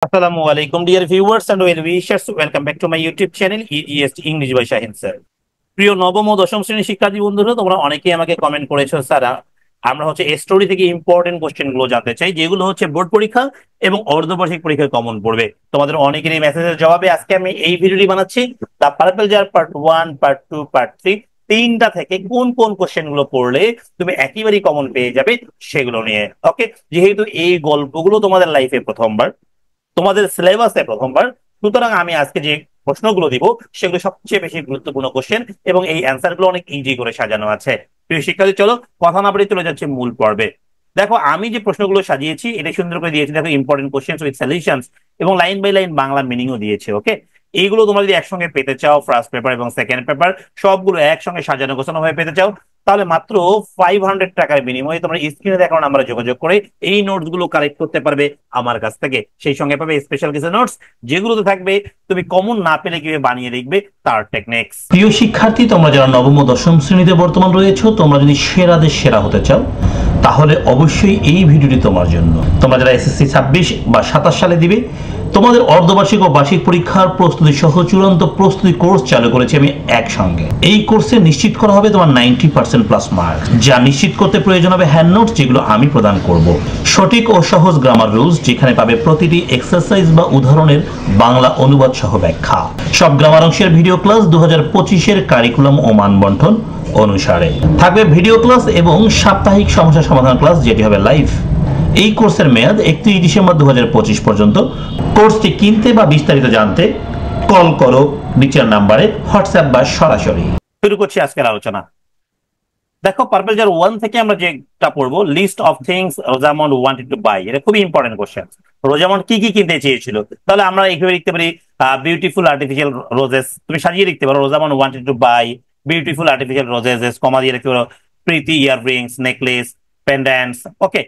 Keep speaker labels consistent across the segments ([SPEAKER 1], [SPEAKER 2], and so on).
[SPEAKER 1] Assalamu alaikum, dear viewers and well wishers. Welcome back to my YouTube channel, EES English by Shahin sir. প্রিয় নবম ও দশম শ্রেণীর শিক্ষার্থী বন্ধুরা, তোমরা অনেকেই আমাকে কমেন্ট করেছো, স্যার আমরা স্টোরি থেকে ইম্পর্টেন্ট কোশ্চেন গুলো জানতে চাই, যেগুলো বোর্ড পরীক্ষা এবং অর্ধবার্ষিক পরীক্ষায় কমন পড়বে। তোমাদের অনেকের এই মেসেজের জবাবে আজকে আমি এই ভিডিওটি বানাচ্ছি। The purple jar part 1, part 2, part 3, তিনটা থেকে কোন কোন কোশ্চেন গুলো পড়লে তুমি একেবারেই কমন পেয়ে যাবে সেগুলো নিয়ে। ওকে, যেহেতু এই গল্পগুলো তোমাদের লাইফে প্রথমবার, তোমাদের সিলেবাসে প্রথমবার, সুতরাং আমি আজকে যে প্রশ্নগুলো দিব সেগুলো সবচেয়ে বেশি গুরুত্বপূর্ণ কোশ্চেন এবং এই অ্যান্সার গুলো অনেক ইজি করে সাজানো আছে। প্রিয় শিক্ষার্থী, চলো কথা না বলে চলে যাচ্ছে মূল পর্বে। দেখো, আমি যে প্রশ্নগুলো সাজিয়েছি এটা সুন্দর করে দিয়েছি। দেখো, ইম্পর্টেন্ট কোশ্চেন উইথ সলিউশনস এবং লাইন বাই লাইন বাংলা মিনিংও দিয়েছে। ওকে, এইগুলো তোমরা যদি একসঙ্গে পেতে চাও, ফার্স্ট পেপার এবং সেকেন্ড পেপার সবগুলো একসঙ্গে সাজানো গোছানো ভাবে পেতে চাও, তাহলে মাত্র 500 টাকার বিনিময়ে তোমরা স্ক্রিনে দেখানো নাম্বারে যোগাযোগ করে এই নোটস গুলো কালেক্ট করতে পারবে আমার কাছ থেকে। সেই সঙ্গে পাবে স্পেশাল কিছু নোটস, যেগুলোতে থাকবে তুমি কমন না পেলে কিভাবে বানিয়ে লিখবে তার টেকনিক্স। প্রিয় শিক্ষার্থী, তোমরা যারা নবম ও দশম শ্রেণীতে বর্তমান রয়েছো, তোমরা যদি সেরাদের সেরা হতে চাও তাহলে অবশ্যই এই ভিডিওটি তোমার জন্য। তোমরা যারা এসএসসি 26 বা 27 সালে দিবে, তোমাদের অর্ধবার্ষিক ও বার্ষিক পরীক্ষার প্রস্তুতি সহ চূড়ান্ত প্রস্তুতি কোর্স চালু করেছি আমি একসঙ্গে। এই কোর্সে নিশ্চিত করা হবে তোমার 90% প্লাস মার্ক, যা নিশ্চিত করতে প্রয়োজন হবে হ্যান্ড নোটস, যেগুলো আমি প্রদান করব। সঠিক ও সহজ গ্রামার রুলস, যেখানে পাবে প্রতিটি এক্সারসাইজ বা উদাহরণের বাংলা অনুবাদ সহ ব্যাখ্যা। সব গ্রামার অংশের ভিডিও ক্লাস 2025-এর কারিকুলাম ও মানবন্টন অনুসারে থাকবে ভিডিও ক্লাস এবং সাপ্তাহিক সমস্যা সমাধান ক্লাস, যেটি হবে লাইভ। এই কোর্সের মেয়াদ 31 ডিসেম্বর 2025 পর্যন্ত। কোর্সটি কিনতে বা বিস্তারিত জানতে কল করো নিচের নাম্বারে, হোয়াটসঅ্যাপ বা সরাসরি। শুরু করছি আজকের আলোচনা। দেখো, পার্পল জার 1 থেকে আমরা যেটা পড়বো, list of things Rosamond wanted to buy. এটা খুবই ইম্পর্টেন্ট কোশ্চেন। রোজামন্ড কি কি কিনতে চেয়েছিল? তাহলে আমরা এইভাবে লিখতে পারি, বিউটিফুল আর্টিফিশিয়াল রোজেস। তুমি সাজিয়ে লিখতে পারো, Rosamond wanted to buy beautiful artificial roses, comma দিয়ে লিখতে পারো প্রীতি ইয়াররিংস, নেকলেস, পেন্ডেন্টস, ওকে,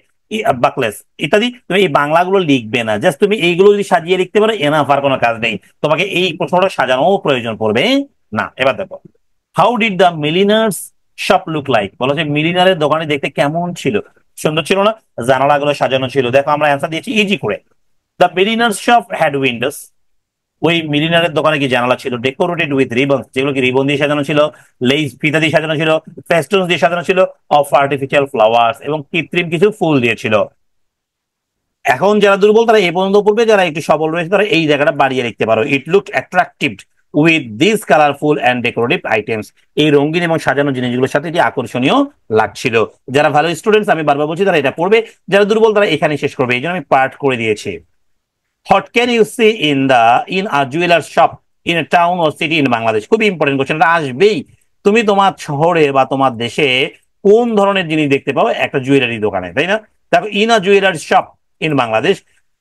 [SPEAKER 1] বাকলেস ইত্যাদি। তুমি এই বাংলাগুলো লিখবে না, জাস্ট তুমি এইগুলো যদি সাজিয়ে লিখতে পারো এনাফ, আর কোনো কাজ নেই। তোমাকে এই প্রশ্নটা সাজানো প্রয়োজন পড়বে না। এবার দেখো, how did the milliner's shop look like? বলো যে মিলিনারের দোকানে দেখতে কেমন ছিল? সুন্দর ছিল না? জানালাগুলো সাজানো ছিল। দেখো, আমরা অ্যান্সার দিয়েছি ইজি করে। The milliner's shop had windows. ওই মিলিনারের দোকানে কি জানালা ছিল? ডেকোরেটেড উইথ রিবন, যেগুলো কি রিবন দিয়ে সাজানো ছিল, লেস ফিতা দিয়ে সাজানো ছিল, ফেস্টুনস দিয়ে সাজানো ছিল, অফ আর্টিফিশিয়াল ফ্লাওয়ার্স, এবং কৃত্রিম কিছু ফুল দিয়েছিল। এখন যারা দুর্বল তারা এই পর্যন্ত পড়বে, যারা একটু সবল রয়েছে তারা এই জায়গাটা বাড়িয়ে লিখতে পারো। ইট look attractive with this colourful and decorative items. এই রঙিন এবং সাজানো জিনিসগুলোর সাথে এটি আকর্ষণীয় লাগছিল। যারা ভালো স্টুডেন্টস, আমি বারবার বলছি, তারা এটা পড়বে। যারা দুর্বল তারা এখানে শেষ করবে, এই জন্য আমি পার্ট করে দিয়েছি। What can you see in a jeweller shop in a town or city in Bangladesh? খুবই ইম্পর্টেন্ট কোশ্চেন, এটা আসবেই। তুমি তোমার শহরে বা তোমার দেশে কোন ধরনের জিনিস দেখতে পাও একটা জুয়েলারি দোকানে, তাই না? দেখো, in a jeweller shop in Bangladesh,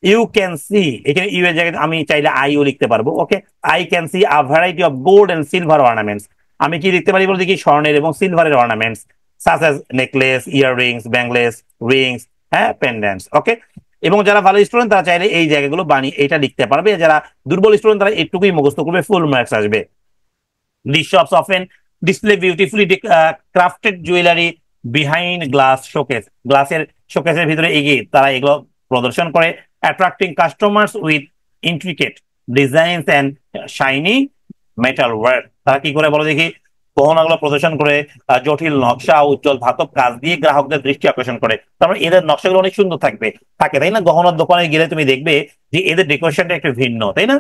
[SPEAKER 1] you can see, এখানে ইউ এর জায়গায় আমি চাইলে আইও লিখতে পারবো। Okay, I can see a variety of gold and silver ornaments. আমি কি দেখতে পারি বলে দেখি? স্বর্ণের এবং সিলভারের ornaments, such as necklace, earrings, bangles, rings, হ্যাঁ, পেন্ডেন্টস। ওকে, এবং যারা ভালো স্টুডেন্ট তারা চাইলে এই জায়গাগুলো বানিয়ে এটা লিখতে পারবে। যারা দুর্বল স্টুডেন্ট তারা একটুকুই মুখস্থ করবে, ফুল মার্কস আসবে। These shops often display beautifully crafted jewelry behind glass showcase. গ্লাসের শোকেসের ভিতরে এগিয়ে তারা এগুলো প্রদর্শন করে, attracting customers with intricate designs and shiny metal work. তারা কি করে বলো দেখি? গহনাগুলো প্রদর্শন করে জটিল নকশা, উজ্জ্বল ধাতব কাজ দিয়ে গ্রাহকদের দৃষ্টি আকর্ষণ করে। তারপর এদের নকশাগুলো অনেক সুন্দর থাকে, তাই না? গহনার দোকানে গেলে তুমি দেখবে যে এদের ডেকোরেশনটা একটু ভিন্ন, তাই না?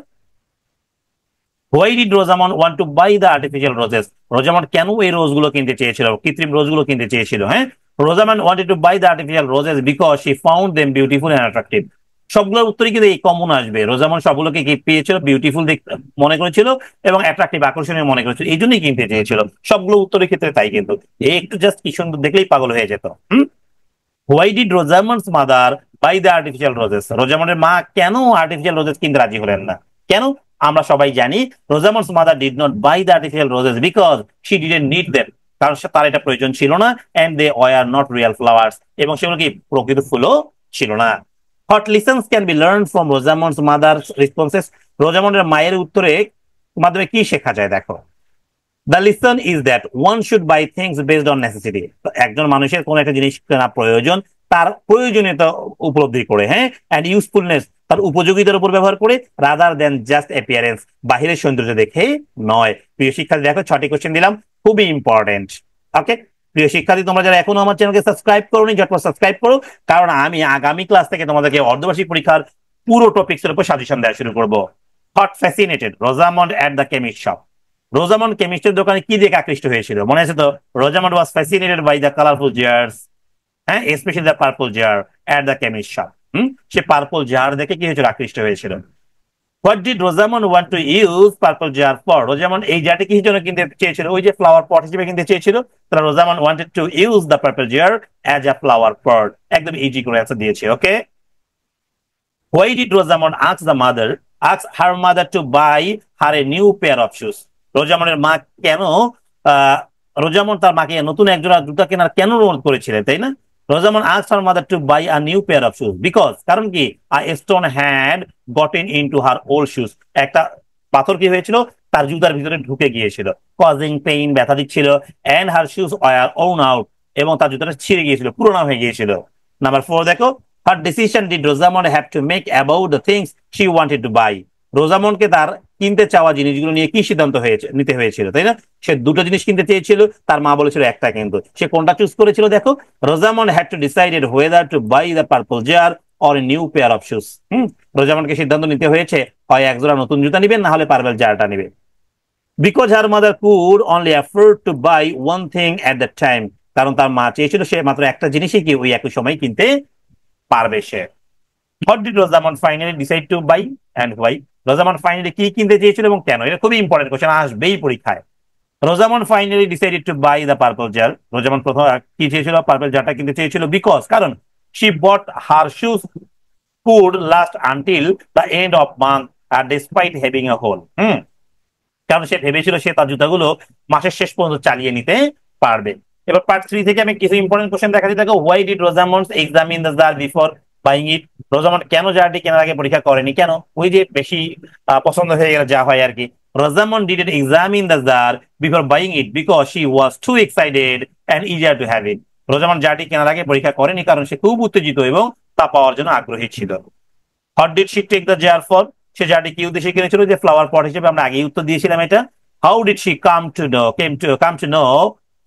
[SPEAKER 1] Why did Rosamond want to buy the artificial roses? Rosamond কেন এই রোজগুলো কিনতে চেয়েছিল, কৃত্রিম রোজগুলো কিনতে চেয়েছিল? হ্যাঁ, Rosamond wanted to buy the artificial roses because she found them beautiful and attractive. সবগুলোর উত্তরই কিন্তু এই কমন আসবে। রোজামন্ড সবগুলোকে কি পেয়েছিল? বিউটিফুল মনে করেছিল এবং অ্যাট্রাকটিভ, আকর্ষণীয় মনে করেছিল, এই জন্যই কিনতে চেয়েছিল। সবগুলো উত্তরের ক্ষেত্রে তাই। কিন্তু একটু জাস্ট কি সুন্দর দেখলেই পাগল হয়ে যেত। Why did Rosamond's mother buy the artificial roses? রোজামন্ডের মা কেন আর্টিফিশিয়াল রোজেস কিনতে রাজি হলেন না? কেন? আমরা সবাই জানি Rosamond's mother did not buy the artificial roses because she didn't need them. কারণ তার এটা প্রয়োজন ছিল না, and they were not real flowers, এবং সেগুলো কি প্রকৃত ফুলও ছিল না। What lessons can be learn from Rosamond's mother responses? রোজামন্ডের মায়ের উত্তরে মাধ্যমে কি শেখা যায়? দেখো, the lesson is that one should buy things based on necessity. একজন মানুষের কোন একটা জিনিস কেনা প্রয়োজন তার প্রয়োজনীয়তা উপলব্ধি করে, হ্যাঁ, অ্যান্ড ইউজফুলনেস তার উপযোগিতার উপর ব্যবহার করে, রাদার দেন জাস্ট অ্যাপিয়ারেন্স বাহিরের সৌন্দর্য দেখে নয়। প্রিয় শিক্ষার্থী দেখো 6টি কোশ্চেন দিলাম, খুবই ইম্পর্টেন্ট। ওকে প্রিয় শিক্ষার্থী, তোমরা যারা এখনো আমার চ্যানেলকে সাবস্ক্রাইব করোনি ঝটপট সাবস্ক্রাইব করো, কারণ আমি আগামী ক্লাস থেকে তোমাদেরকে অর্ধবার্ষিক পরীক্ষার পুরো টপিক্স এর উপর সাজেশন দেওয়া শুরু করবো। What fascinated Rosamond at the chemist shop. Rosamond কেমিস্টের দোকানে কি দেখে আকৃষ্ট হয়েছিল মনে আছে তো? Rosamond was fascinated by the colourful jars, হ্যাঁ, specially the purple jar at the chemist shop. সে পার্পল জার দেখে কি হয়েছিল? আকৃষ্ট হয়েছিল। What did Rosamond want to use purple jar for? Rosamond এই জারটি কি জন্য কিনতে চেয়েছিল? ওই যে ফ্লাওয়ার পট হিসেবে কিনতে চেয়েছিল। তাহলে Rosamond wanted to use the purple jar as a flower pot. একদম ইজি করে অ্যান্সার দিয়েছে। Okay, why did Rosamond ask her mother to buy her a new pair of shoes? রোজামন্ডের মা কেন রোজামন্ড তার মাকে নতুন একজোড়া জুতা কেনার কেন অনুরোধ করেছিলেন, তাই না? Rosamund asked her mother to buy a new pair of shoes because কারণ কি a stone had gotten into her old shoes। একটা পাথর কি হয়েছিল? তার জুতার ভিতরে ঢুকে গিয়েছিল, causing pain, ব্যথা দিচ্ছিল, and her shoes were worn out, এবং তার জুতাটা ছিঁড়ে গিয়েছিল, পুরোনো হয়ে গিয়েছিল। নাম্বার 4 দেখো, her decision did Rosamond have to make about the things she wanted to buy? রোজামন্ডকে তার কিনতে চাওয়া জিনিসগুলো নিয়ে কি সিদ্ধান্ত নিতে হয়েছিল, তাই না? সে দুটো জিনিস কিনতে চেয়েছিল, তার মা বলেছিল একটা, কিন্তু সে কোনটা চুজ করেছিল দেখো? Rosamond had to decided whether to buy the purple jar or a new pair of shoes. রোজামন্ডকে সিদ্ধান্ত নিতে হয়েছে হয় একজোড়া নতুন জুতা নিবেন, না হলে পার্পল জারটা নিবে। Because her mother could only afford to buy one thing at the time, কারণ তার মা চেয়েছিল সে মাত্র একটা জিনিসই কি ওই একই সময় কিনতে পারবে সে। What did Rosamond finally decide to buy and why? Rosamund finally কি কিনতে চেয়েছিল এবং কেন? এটা খুবই ইম্পর্টেন্ট কোশ্চেন, আসবেই পরীক্ষায়। Rosamond finally decided to buy the purple jar. Rosamond প্রথম কি চেয়েছিল? পার্পল জারটা কিনতে চেয়েছিল। বিকজ কারণ she bought her shoes could last until the end of month আর ডিসপাইট হ্যাভিং এ হোল। কারণ সে ভেবেছিল সে তার জুতাগুলো মাসের শেষ পর্যন্ত চালিয়ে নিতে পারবে। এবার পার্ট 3 থেকে আমি কিছু ইম্পর্টেন্ট কোশ্চেন দেখা দিই। দেখো, why did Rosamond examine the jar before buying it? Rosamond কেন জারটি কেনার আগে পরীক্ষা করেনি? কেন? ওই যে বেশি পছন্দ হয়ে গেলে যা হয় আর কি। Rosamond didn't examine the jar before buying it because she was too excited and eager to have it. Rosamond জারটি কেনার আগে পরীক্ষা করেনি কারণ সে খুব উত্তেজিত এবং তা পাওয়ার জন্য আগ্রহী ছিল। What did she take the jar for? সে জারটি কি উদ্দেশ্যে কিনেছিল? যে ফ্লাওয়ার পট হিসেবে, আমরা আগেই উত্তর দিয়েছিলাম এটা। How did she come to know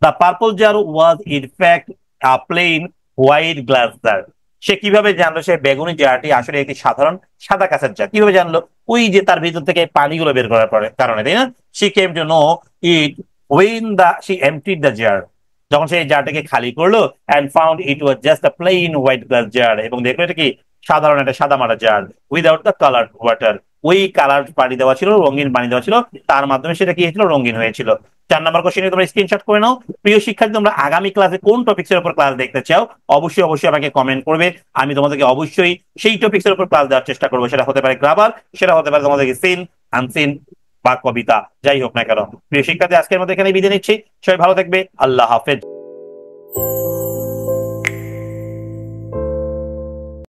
[SPEAKER 1] the purple jar was in fact a plain white glass jar? সে কিভাবে জানলো সে বেগুনি জারটি আসলে একটি সাধারণ সাদা কাঁচের জার? কিভাবে জানলো? ওই যে তার ভিতর থেকে পানিগুলো বের করার কারণে, তাই না? She came to know it when she emptied the jar, যখন সে জারটাকে খালি করলো, and found it was just a plain white glass jar, এবং দেখলো এটা কি সাধারণ একটা সাদা মাটা jar, without the coloured water. ওই কালার পানি দেওয়া ছিল, রঙিন পানি দেওয়া ছিল, তার মাধ্যমে সেটা কি হয়েছিল? রঙিন হয়েছিল। 4 নম্বর কোশ্চেনে তোমরা স্ক্রিনশট করে নাও। প্রিয় শিক্ষার্থী, তোমরা আগামী ক্লাসে কোন টপিক্সের উপর ক্লাস দেখতে চাও অবশ্যই অবশ্যই আমাকে কমেন্ট করবে। আমি তোমাদেরকে অবশ্যই সেই টপিক্সের উপর ক্লাস দেওয়ার চেষ্টা করবো। সেটা হতে পারে গ্রামার, সেটা হতে পারে তোমাদেরকে সিন, আনসিন বা কবিতা, যাই হোক না কেন। প্রিয় শিক্ষার্থী, আজকের মতো এখানে বিদায় নিচ্ছি। সবাই ভালো থাকবে। আল্লাহ হাফেজ।